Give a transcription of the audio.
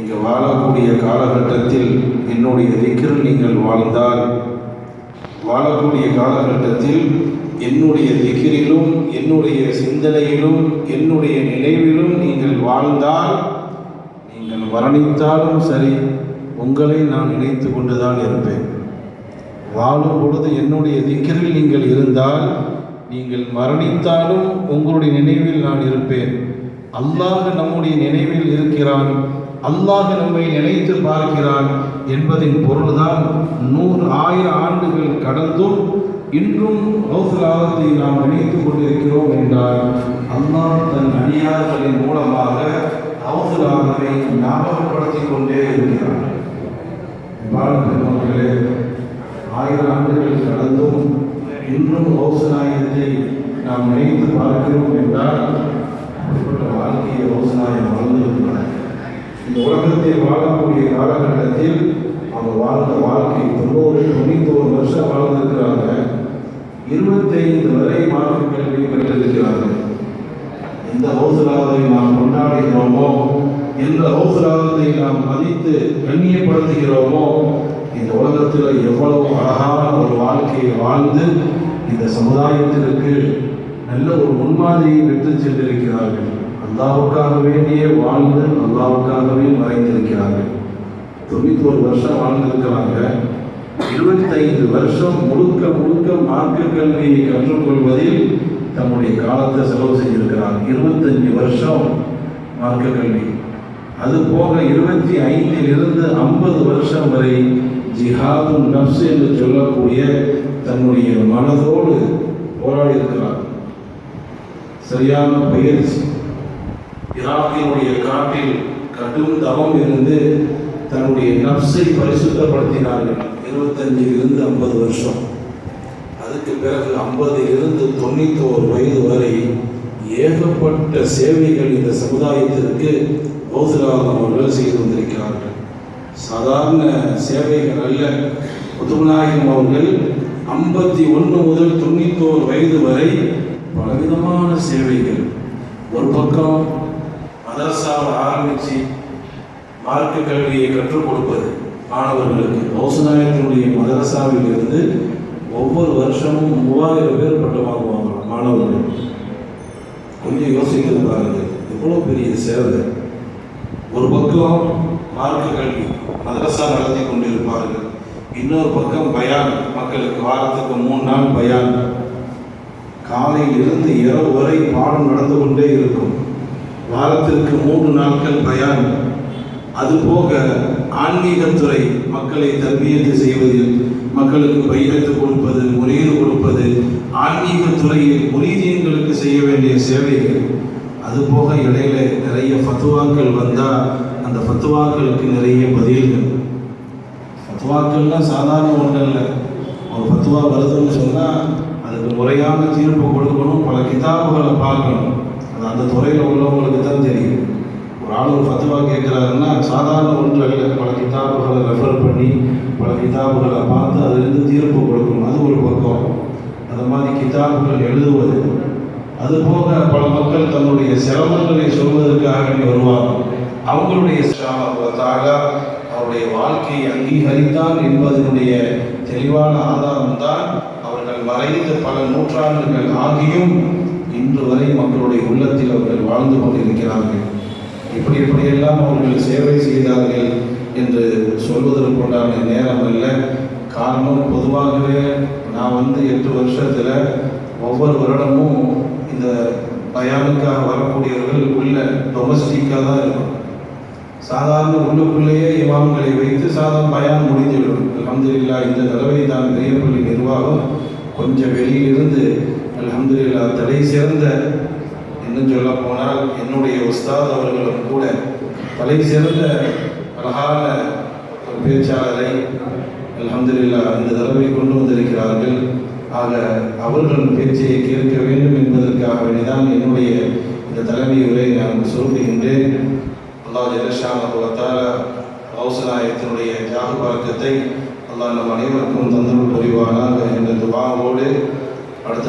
நீங்கள் வாழக்கூடிய காலகட்டத்தில் என்னுடைய திக்ரில் நீங்கள் வாழ்ந்தால், வாழக்கூடிய காலகட்டத்தில் என்னுடைய திக்ரிலும் என்னுடைய சிந்தனையிலும் என்னுடைய நினைவிலும் நீங்கள் வாழ்ந்தால், நீங்கள் மரணித்தாலும் சரி உங்களை நான் நினைத்து கொண்டுதான் இருப்பேன். வாழும் பொழுது என்னுடைய திக்ரில் நீங்கள் இருந்தால், நீங்கள் மரணித்தாலும் உங்களுடைய நினைவில் நான் இருப்பேன். அல்லாஹ் நம்முடைய நினைவில் இருக்கிறான், அல்லாஹ் நம்மை நினைத்து பார்க்கிறான் என்பதின் பொருள்தான் 100,000 ஆண்டுகள் கடந்தும் இன்றும் கௌசுலாகத்தை நாம் நினைத்து கொண்டிருக்கிறோம் என்றால், அல்லாஹ் தன் அடியார்களின் மூலமாக கௌசுலாகவை ஞாபகப்படுத்தி கொண்டே இருக்கிறான். பெருமக்களே, 1000 ஆண்டுகள் கடந்தும் இன்றும் கௌசுநாயகத்தை நாம் நினைத்து பார்க்கிறோம் என்றால், அப்படிப்பட்ட வாழ்க்கையை கௌசுநாயகம் வாழ்ந்திருக்கிறார். இந்த உலகத்தில் வாழக்கூடிய காலகட்டத்தில் அவங்க வாழ்ந்த வாழ்க்கை 91 வருஷம் வாழ்ந்திருக்கிறாங்க. 25 வரை மார்க்க கல்வி பெற்றிருக்கிறார்கள். எந்த கௌசுலாகத்தை நாம் கொண்டாடுகிறோமோ, எந்த கௌசுலாகத்தை நாம் மதித்து கண்ணியப்படுத்துகிறோமோ, இந்த உலகத்தில் எவ்வளவு அழகான ஒரு வாழ்க்கையை வாழ்ந்து இந்த சமுதாயத்திற்கு நல்ல ஒரு முன்மாதிரியை பெற்று சென்றிருக்கிறார்கள். அல்லாஹ்வுக்காக வேண்டியே வாழ்ந்து அல்லாஹ்வுக்காகவே மறைந்திருக்கிறார்கள். 91 வருஷம் வாழ்ந்திருக்கிறாங்க. 25 வருஷம் முழுக்க முழுக்க மார்க்க கல்வியை கற்றுக்கொள்வதில் தம்முடைய காலத்தை செலவு செய்திருக்கிறார். 25 வருஷம் மார்க்க கல்வி. அது போக 25 50 வருஷம் வரை ஜிஹாதுன் நஃப்ஸ் என்று சொல்லக்கூடிய தன்னுடைய மனதோடு போராடி இருக்கிறார். சரியான பயிற்சி. ஈராக்கினுடைய காட்டில் கடும் தவம் இருந்து தன்னுடைய நஃப்ஸை பரிசுத்தப்படுத்தினார்கள். 25 50 வருஷம். அதுக்கு பிறகு 50 91 வயது வரை ஏகப்பட்ட சேவைகள் இந்த சமுதாயத்திற்கு கௌசுலாகம் அவர்கள் செய்து வந்திருக்கிறார்கள். சாதாரண சேவைகள் அல்ல. குதுப்நாயகம் அவர்கள் 51 முதல் 91 வயது வரை பலவிதமான சேவைகள். ஒரு பக்கம் மதரசாவை ஆரம்பித்து மார்க்க கல்வியை கற்றுக் கொடுப்பது மாணவர்களுக்கு. கௌசுநாயகத்தினுடைய மதரசாவில் இருந்து ஒவ்வொரு வருஷமும் 3000 பேர் பட்டம் வாங்குவாங்க மாணவர்கள். கொஞ்சம் யோசித்து பாருங்கள், எவ்வளோ பெரிய சேவை. ஒரு பக்கம் மார்க்க கல்வி மதரசா நடத்தி கொண்டிருப்பார்கள், இன்னொரு பக்கம் பயான். மக்களுக்கு வாரத்துக்கு 3 நாள் பயான். காலையில் இருந்து இரவு வரை பாடம் நடந்து கொண்டே இருக்கும். வாரத்திற்கு 3 நாட்கள் பயான். அதுபோக ஆன்மீகத்துறை, மக்களை தர்பியத்து செய்வதில், மக்களுக்கு பையத்து கொடுப்பது, முரீது கொடுப்பது, ஆன்மீகத்துறையில் முரீதீன்களுக்கு செய்ய வேண்டிய சேவைகள். அதுபோக இடையில நிறைய ஃபத்துவாக்கள் வந்தால் அந்த ஃபத்துவாக்களுக்கு நிறைய பதில்கள். ஃபத்துவாக்கள்லாம் சாதாரண ஒன்றல்ல. ஒரு ஃபத்துவா வருதுன்னு சொன்னால் அதுக்கு முறையான தீர்ப்பு கொடுக்கணும், பல கிதாபுகளை பார்க்கணும். அது அந்த துறையில் உள்ளவங்களுக்கு தான் தெரியும். ஒரு ஆள் ஒரு ஃபத்துவா கேட்குறாருன்னா சாதாரண ஒன்று அல்ல. பல கிதாபுகளை ரெஃபர் பண்ணி பல கிதாபுகளை பார்த்து அதிலிருந்து தீர்ப்பு கொடுக்கணும். அது ஒரு பக்கம். அது மாதிரி கிதாபுகள் எழுதுவது. அதுபோக பல மக்கள் தன்னுடைய சிரமங்களை சொல்வதற்காக வருவாங்க. அவங்களுடைய அவருடைய வாழ்க்கையை அங்கீகரித்தான் என்பதனுடைய தெளிவான ஆதாரம் தான் அவர்கள் மறைந்த பல நூற்றாண்டுகள் ஆகியும் இன்று வரை மக்களுடைய உள்ளத்தில் அவர்கள் வாழ்ந்து கொண்டிருக்கிறார்கள். எப்படியெல்லாம் அவர்கள் சேவை செய்தார்கள் என்று சொல்வதற்குண்டான நேரம் அல்ல. காரணம், பொதுவாகவே நான் 8 வருஷத்தில் ஒவ்வொரு வருடமும் இந்த பயானுக்காக வரக்கூடியவர்கள் உள்ள டொமஸ்டிக்காக தான் இருக்கும். சாதாரண உள்ளுக்குள்ளேயே இமாம்களை வைத்து சாதாரண பயான் முடிந்துவிடும். அல்ஹம்துலில்லாஹ். இந்த தடவை தான் பெரியப்பள்ளி நிர்வாகம் கொஞ்சம் வெளியிலிருந்து அல்ஹம்துலில்லாஹ் தடை சேர்ந்த, இன்னும் சொல்ல போனால் என்னுடைய உஸ்தாத் அவர்களும் கூட தலை சிறந்த அழகான ஒரு பேச்சாளரை அல்ஹம்துலில்லாஹ் இந்த தடவை கொண்டு வந்திருக்கிறார்கள். ஆக அவர்கள் பேச்சையை கேட்க வேண்டும் என்பதற்காக வேண்டிதான் என்னுடைய இந்த தலைமை உரை நான் சொல்லுகின்றேன். அல்லாஹ் ஜல்லஷானஹு வ தஆலா கௌசுநாயகத்தினுடைய ஜாஹு பரக்கத்தை அல்லாஹ் நம் அனைவருக்கும் தந்தருள் புரிவானாக என்ற துஆவோடு அடுத்த